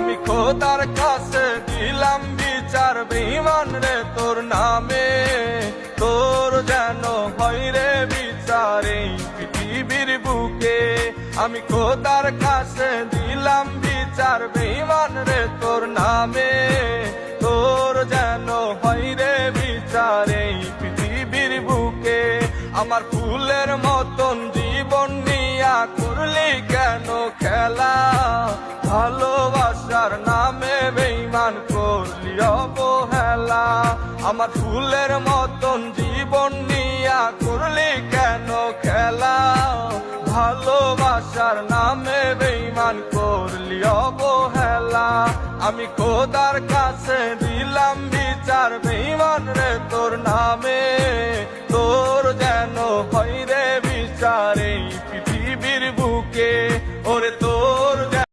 আমি খোদার কাছে দিলাম বিচার বেঈমান রে তোর নামে, তোর যেন হয় রে বিচার এই পৃথিবীর বুকে। আমি খোদার কাছে দিলাম বিচার বেঈমান রে তোর নামে, তোর যেন হয় রে বিচার এই পৃথিবীর বুকে। আমার ফুলের মতন জীবন নিয়া করলি কেন খেলা, ভালোবাসার নামে বেঈমান করলি অবহেলা। আমার ফুলের মতন জীবন নিয়া করলি কেন খেলা, ভালোবাসার নামে বেঈমান করলি অবহেলা। আমি খোদার কাছে দিলাম বিচার বেঈমান রে তোর নামে, তোর যেন হয় রে বিচার এই পৃথিবীর বুকে।